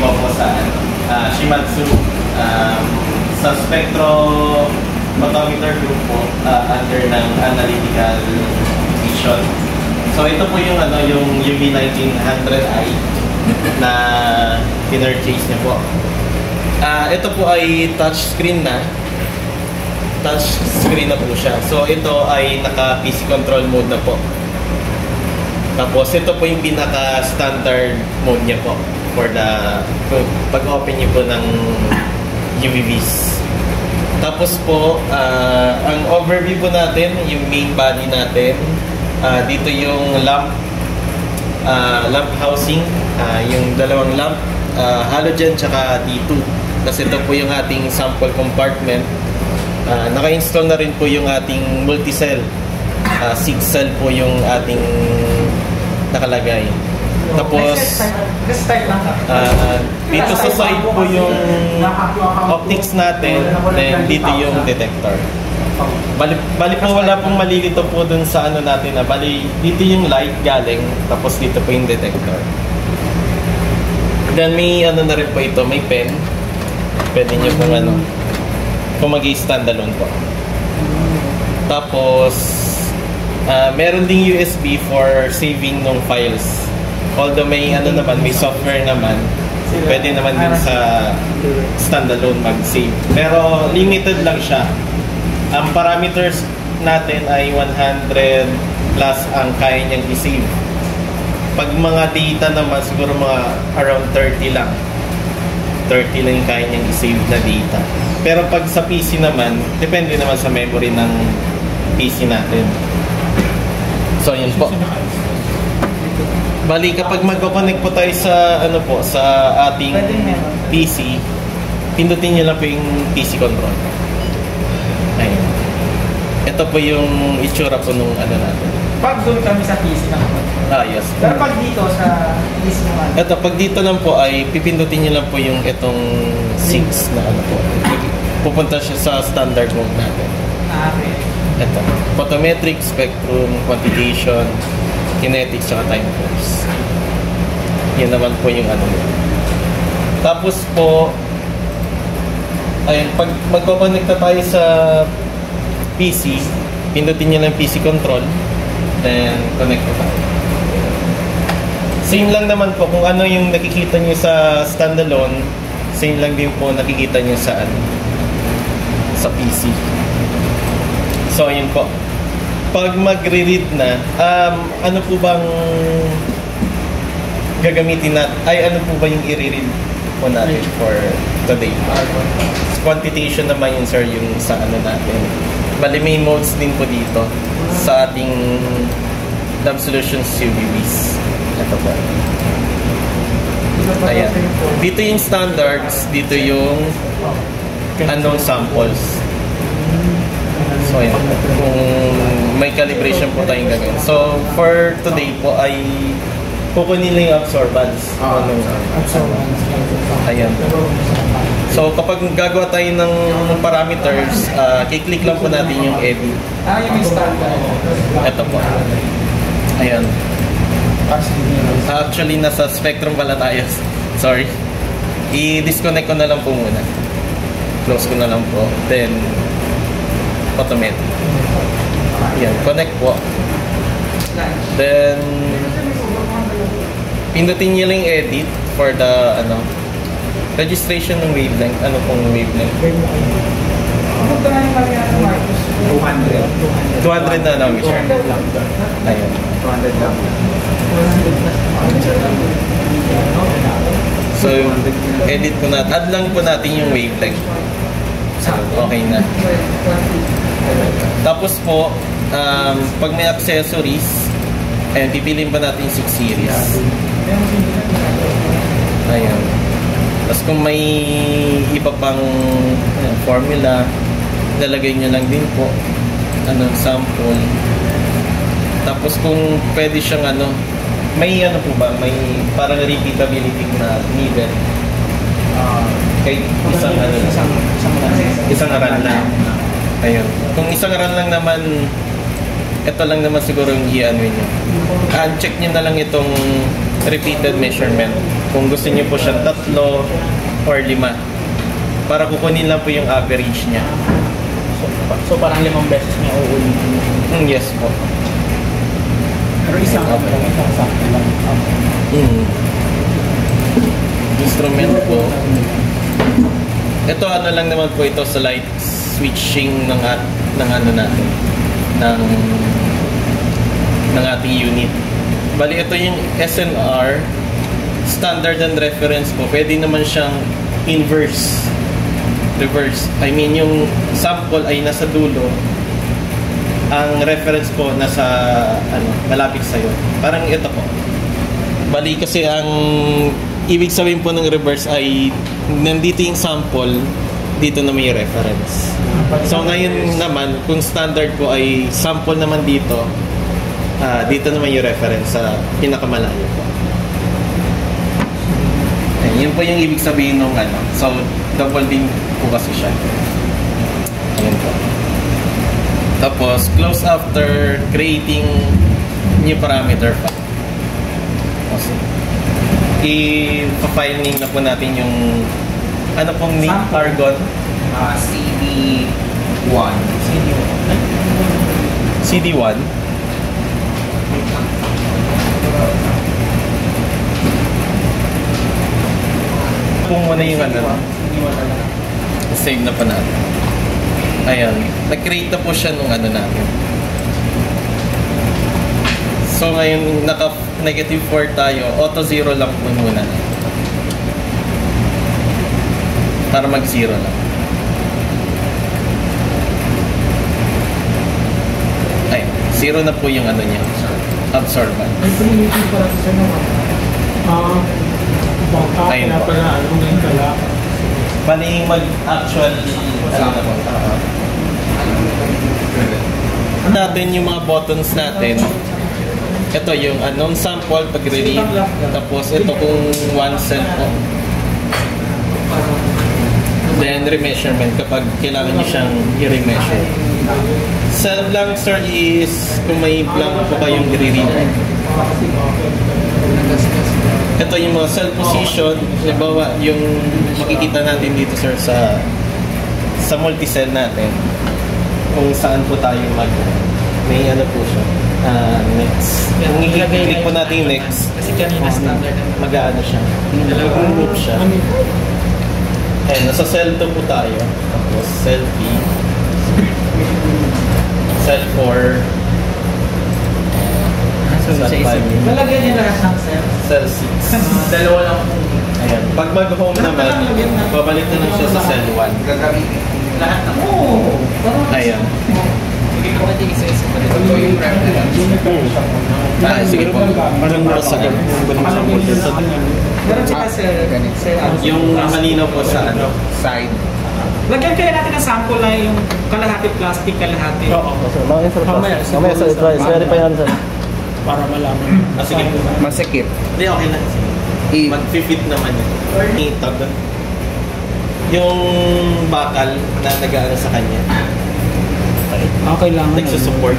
po sa Shimadzu sa spectrophotometer group po under ng analytical vision. So ito po yung yung UV1900i na pinurchase niya po. Ito po ay touchscreen na. Touchscreen na po siya. So ito ay naka PC control mode na po. Tapos ito po yung pinaka standard mode niya po for the pag-open niyo po ng UVVs. Tapos po ang overview po natin, yung main body natin, dito yung lamp housing, yung dalawang lamp, halogen tsaka D2. Kasi ito po yung ating sample compartment. Naka-install na rin po yung ating multi-cell. 6-cell po yung ating nakalagay. Tapos dito sa side po yung optics natin, then dito yung detector. Bali po wala pong malilito po dun sa natin na bali dito yung light galing, tapos dito po yung detector. Then may na rin po ito, may pen. Pwede nyo pong kung mag-i-standalone po. Tapos meron ding USB for saving ng files. Although may naman, may software naman, pwede naman din sa standalone mag-save. Pero limited lang siya. Ang parameters natin ay 100 plus ang kaya niyang i-save. Pag mga data naman, siguro mga around 30 lang. 30 lang yung kaya niyang i-save na data. Pero pag sa PC naman, depende naman sa memory ng PC natin. So yun po. Bali kapag magko-connect po tayo sa sa ating PC, pindutin niyo lang po yung PC control. Ayun. Ito po yung itsura po nung natin. Pag doon kami sa PC naman. Yes. Pero pag dito sa PC naman. Ito, pag dito lang po ay pipindutin niyo lang po yung itong 6 na po. Pupunta siya sa standard mode natin. Okay. Ito. Photometric, spectrum, quantitation, kinetics, saka time course. Yan naman po yung Tapos po, ayun, pag magkoconnect na tayo sa PC, pindutin nyo lang PC control, then connect po tayo. Same lang naman po, kung ano yung nakikita nyo sa standalone, same lang din po nakikita nyo sa PC. So, ayun po. Pag magre-read na, ano po bang gagamitin natin? Ano po ba yung i-read po natin for today? Quantitation naman yun, sir, yung sa natin. Bali, may modes din po dito sa ating Lab Solutions UVVs. Ito po. Ayan. Dito yung standards, dito yung unknown samples. So, ayan. Kung may calibration po tayong gagawin. So, for today po ay kukunin lang yung absorbance. Ayan. So, kapag gagawa tayo ng parameters, kiklik lang po natin yung edit. Yung standard. Ito po. Ayan. Actually, nasa spectrum pala tayo. Sorry. I-disconnect ko na lang po muna. Close ko na lang po. Then, automate. Yan, connect po. Then, pindutin nyo lang edit for the registration ng wavelength. Ano pong wavelength? 200 na lang, sir. Ayun. 200 lang. So, edit po natin. Add lang po natin yung wavelength. So, okay na. Tapos po, pag may accessories, pipiliin pa natin yung 6 series. Ayan. Tapos kung may iba pang formula, lalagay nyo lang din po sample. Tapos kung pwede siyang may po ba, may parang repeatability na needed. Kahit isang run lang. Ayun. Kung isang run lang naman, ito lang naman siguro yung i-ano nyo. Check nyo na lang itong repeated measurement. Kung gusto niyo po siyang 3 or 5. Para kukunin lang po yung average niya. So parang 5 beses niya uulitin. Yes po. Pero isang sakto lang. Instrument po. Ito ano lang naman po ito sa light switching ng ano natin ng ating unit. Bali ito yung SNR, standard and reference po. Pwede naman siyang reverse. I mean yung sample ay nasa dulo. Ang reference po nasa malapit sa iyo. Parang ito po. Bali kasi ang ibig sabihin po ng reverse ay nandito yung sample, dito na may reference. So ngayon naman, kung standard po ay sample naman dito, dito naman yung reference sa pinakamalayo po. Yun po yung ibig sabihin ng ano. So double din po kasi siya. Ayan po. Tapos, close after creating new parameter pa. I-filing na po natin yung ano pong name argon? CD1. CD1. Kung muna yung ano. Save na pa natin. Ayan. Nag-create na po siya nung ano natin. So ngayon, naka-negative 4 tayo. Auto 0 lang po muna. Para mag-0 lang. Ay, 0 na po yung ano niya. Absorbance. Ay, pinilitin para sa naman. Baka Ayun kaya po. pala, ngayon kala. Bali mag-actual natin yung mga buttons natin. Ito yung unknown sample pag-read. Tapos ito kung one cell po. Then remeasurement kapag kailangan nyo siyang i-remeasure. Cell blank sir is kung may blank po kayong i-read. Ito yung mga cell position. Halimbawa yung makikita natin dito sir sa multi-cell natin. Kung saan po tayo may ano po siya. Next. Kung i-click po natin yung next, Kasi kanina standard na mag-ano siya. Mag-group siya. Ayan, nasa cell 2 po tayo. Tapos cell 3. Cell 4. Cell 5. Lalagyan niya lahat ng cells. Cell 6. Dalawa lang po. Ayan. Pag mag-home naman, babalik na lang siya sa cell 1. Lahat ng Oo. Ayan. Sige ko pati isa-isa pa dito. Ito yung reference. Sige po. Parang sa Meron sila sir. yung malinaw po sa ano. Side. Lagyan kaya natin ng sample na yung kalahati plastic, kalahati. Oo. Mamaya, Mamaya sa verify natin sir. Para malaman. Sige po. Masikip. Hindi, okay lang. Mag-fit naman yun. Itag. Yung bakal na nag-ano sa kanya. Okay lang. Nagsusupport.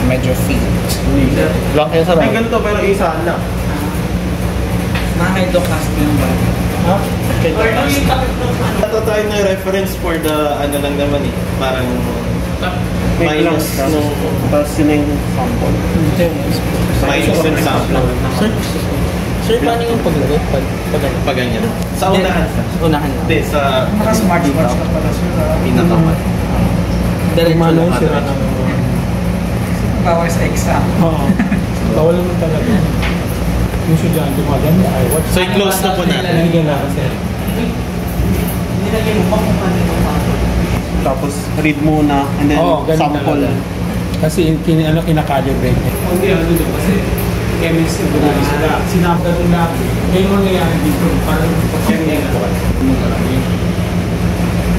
Medyo feel. Lang kaya sir. May ganito pero isa lang. Nakaka-endocasting ba? Ha? Ito tayo na reference for the ano lang naman eh. Parang minus nung Tapos yun yung sample. minus yung sample. Sir, paano yung paglagay? Pag ganyan. Sa unahan. Unahan lang. Hindi, sa Naka-smartwatch na pala sir. pinakaman. Diretso lang. Bawal sa exam. Oo. Bawal naman talaga. Yung estudyante mo, ganda ay what? So i-close na po natin. Nalagyan na kasi. Nilagyan mo pa kung paano yung Tapos read muna and then ganun sample. talaga. Kasi kinakalibrate niya. Hindi, ano doon kasi chemistry doon sila. Sinample nila. Ngayon mangyayari dito. Parang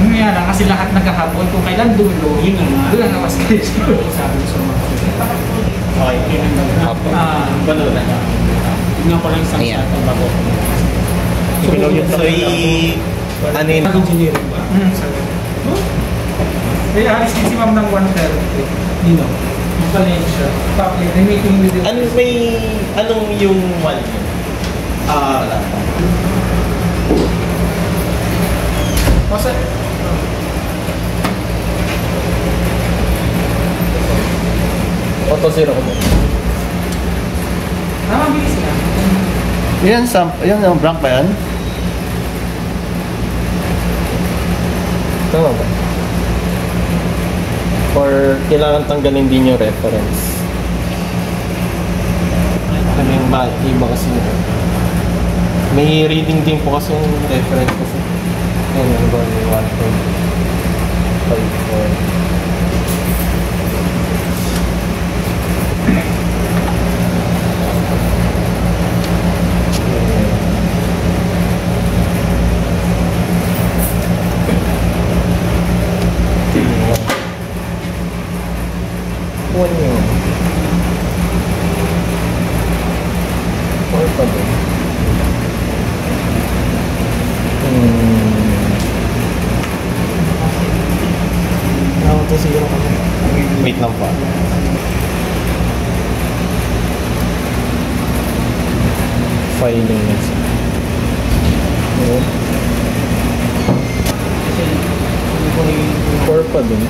Ano yan lang, kasi lahat nagkahapon kung kailan dulo, yun na nga. doon ang nakaschedule. Sabi sa mga Okay. Balo na. tignan ko lang isang Ayan. sa bago. So ano yun? Engineering ba? Eh, alis din si ma'am ng 1:30. Nino? Yung Valencia. Public, may meeting with the... Anong yung one? Wala pa. Kasi, Auto zero ko. mabilis na. Yan yung blank ba yan? Tama ba? Or kailangan tanggalin din yung reference. Ano yung iba kasi nito. May reading din po kasi yung reference kasi. Ayan, yung 1.54. Wait lang po. Filing next. Core pa din.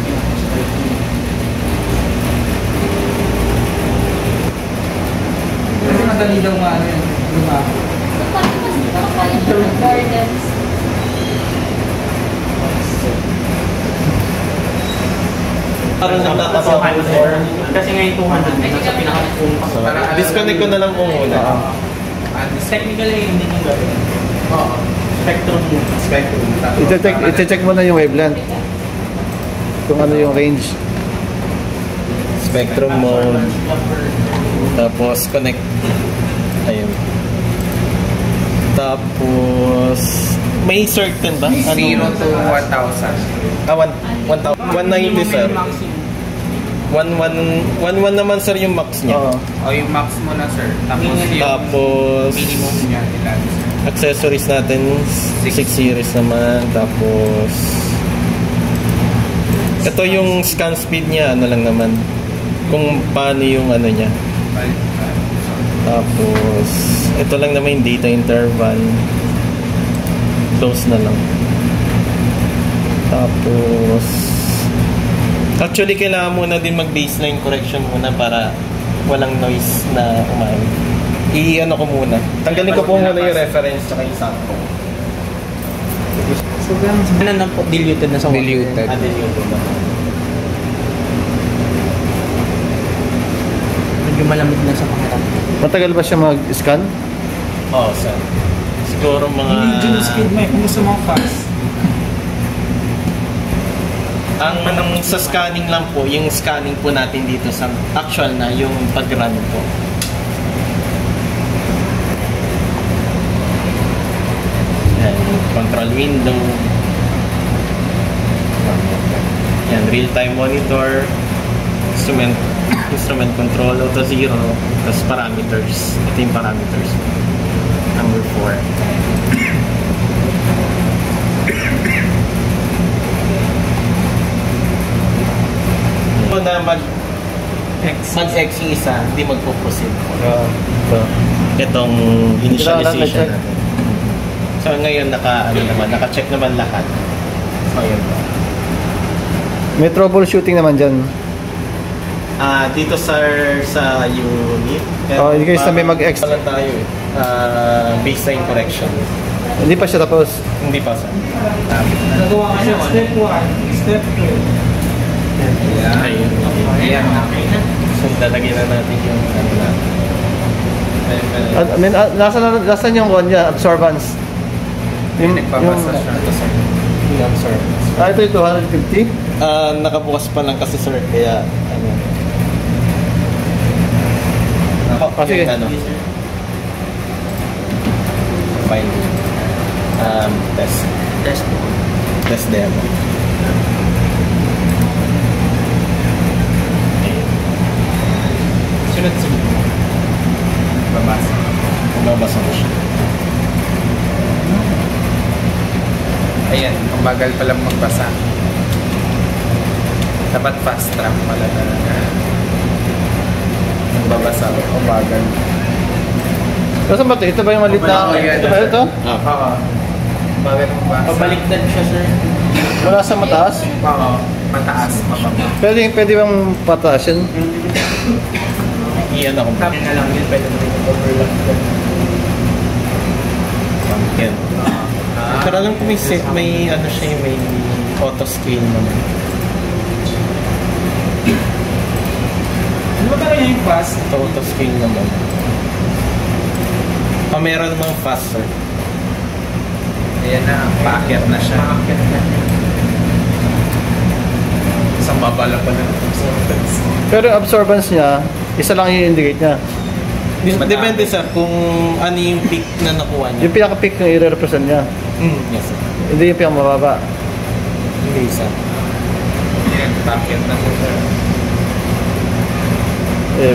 Kasi madali daw maano yun. Lumako. Gardens. Parang nagtatapakan before. Kasi ngayon 200 na sa pinaka-phone pa. So, disconnect ko na lang po muna. Technically, hindi yung gawin. Oo. Spectrum yun. Spectrum. I-check mo na yung wavelength. Kung ano yung range. Spectrum mode. Tapos connect. Ayun. Tapos may certain ba? 0 to 1,000. 190 sir. 11 naman sir yung max niya. Oo. O yung max mo na, sir. Tapos yung Tapos minimum niya ilan, sir. accessories natin 6 series naman. Tapos ito yung scan speed niya, ano lang naman. Kung paano yung ano niya. Tapos ito lang naman yung data interval. Close na lang. Tapos actually kailangan muna din mag-baseline correction muna para walang noise na umami. I-ano ko muna. Tanggalin ko po muna yung reference tsaka yung sample. So, ano na po, diluted na sa water. Diluted. Diluted na. Medyo malamig na sa pakiram. Matagal ba siya mag-scan? Oo, sir. Siguro mga... Hindi dyan speed mo kung gusto mong fast. Ang manang sa scanning lang po, yung scanning po natin dito sa actual na yung pag-run po. Yan, control window. Yan, real-time monitor. Instrument control, auto zero. Tapos parameters. Ito yung parameters. Number 4. Na mag-X yung isa, hindi magpo-proceed po. Itong initialization natin. So ngayon naka-check naman lahat. So yun po. May troubleshooting naman dyan. Dito sa unit. Hindi kayo sabi mag-X. Lang tayo eh. Baseline correction. Hindi pa siya tapos. Hindi pa sir. Nagawa ka siya, step 1, step 2. Ayun. Ayan. So lalagyan na natin yung ano natin. Nasaan yung one niya? Absorbance. Nagpapasa siya. Ito sir. Yung absorbance. Ito yung 250? Nakabukas pa lang kasi sir, kaya ano. Sige. Yung, ano. Fine. Test demo. Sunod. Babasa. Mababasa mo siya. Ayan, ang bagal palang magbasa. Dapat fast track pala talaga. Ang babasa, ang bagal. Saan ba ito? Ito ba yung maliit na? Oo, yan. Ito ba ito? Oo. Bakit mo ba? Pabaliktad siya, sir. Wala sa mataas? Oo. Mataas, mababa. Pwede bang pataas yun? Iyan ako. Kami na lang yun, pwede mo rin overlock. Yan. Pero alam ko may ano siya, may auto scale naman. Ano ba talaga yung fast? Ito auto scale naman. Meron namang faster. Ayan na, paakyat na siya. Makakit na. Isang babala pa na ng absorbance. Pero yung absorbance niya, isa lang yung indicate niya. Depende sa kung ano yung peak na nakuha niya. Yung pinaka-peak yung i-represent niya. Yes, sir. Hindi yung pinaka-mababa. Hindi isa. Ayan, paakyat na siya.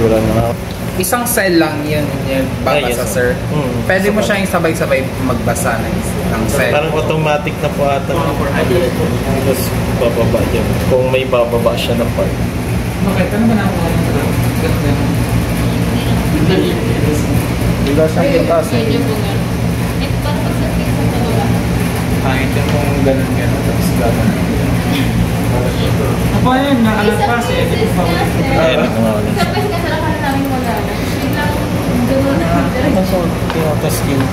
Wala na. Isang cell lang yun yung babasa, yes, sir. Pwede mo siyang sabay-sabay magbasa ng cell. Parang automatic na po ata. Tapos bababa yun. Kung may bababa siya ng part. Bakit? Ano ba nakuha yung ganda? Wala siyang pataas eh. Kahit yung kung ganun-ganun, tapos gano'n. Ako yun, nakalampas eh. Hindi ko pa ulit. Ayun, nakawala. Yung auto scale.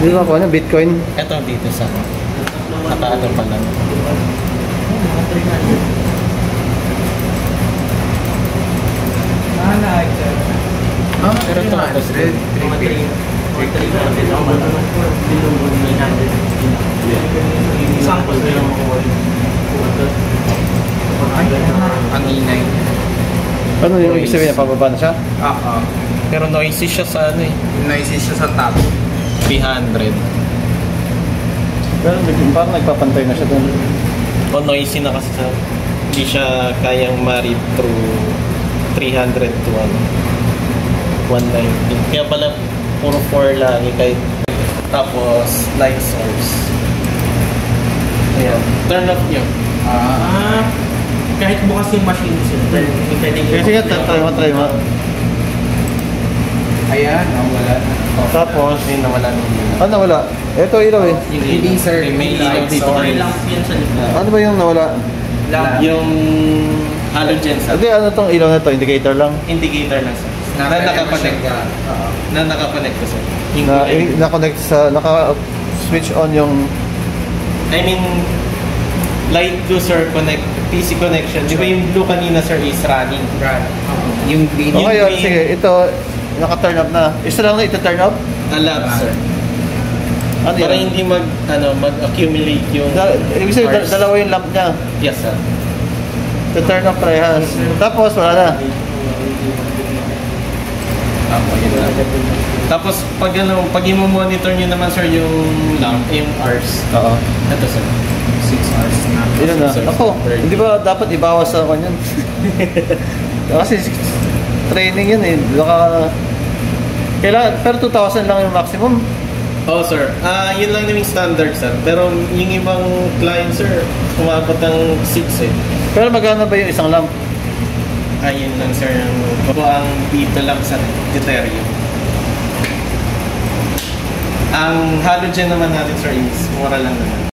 Hindi ba po ano? Bitcoin? Ito dito sa nakaano pa lang. Like that. Pero ito auto scale. Sample ko yung Ang inay. Ano yung ibig sabihin niya? Pababa na siya? Oo. Pero noisy siya sa ano eh. Noisy siya sa top. 300. Pero parang nagpapantay na siya doon. O noisy na kasi sa hindi siya kayang ma-read through 300 to 190. Kaya pala puro 4 lagi kahit tapos light source. Ayan. Turn off nyo. Kahit bukas yung machine sir. Pwede Sige, try mo. Ayan, wala na. Tapos, Hindi nawala nung ano nawala? Ito ilaw eh. Hindi, sir. May Light ilaw dito. source. Okay lang yan sa likod. Ano ba yung nawala? Yung halogen sa Hindi, ano tong ilaw na to? Indicator lang. indicator na sir. Na nakakonect ka. Na nakakonect ka sir. Yung Na, kulay. na-connect sa, naka-switch on yung, I mean, light blue sir connect, PC connection. Di ba yung blue kanina sir is running? Yung green. Yung okay yun, green. sige, ito, naka-turn up na. Isa lang na ito turn up? A lot sir. Ano Para yun? hindi mag-accumulate yung... Ibig sabihin, bars. dalawa yung lamp niya. Yes sir. To turn up parehas. Tapos, wala na. Tapos pag i-monitor nyo naman sir yung lamp, yung hours. Oo. Ito sir. 6 hours na. Ilan na? Sir, Ako, 30. hindi ba dapat ibawas sa kanyan? Kasi training yun eh. Kailangan, pero 2,000 lang yung maximum. Oh sir, yun lang naming standard sir. Pero yung ibang client sir, umabot ng 6 eh. Pero magkano ba yung isang lamp? Ayun lang sir, ito ang dito lang sa deuterium. Ang halogen naman natin sir is mura lang naman.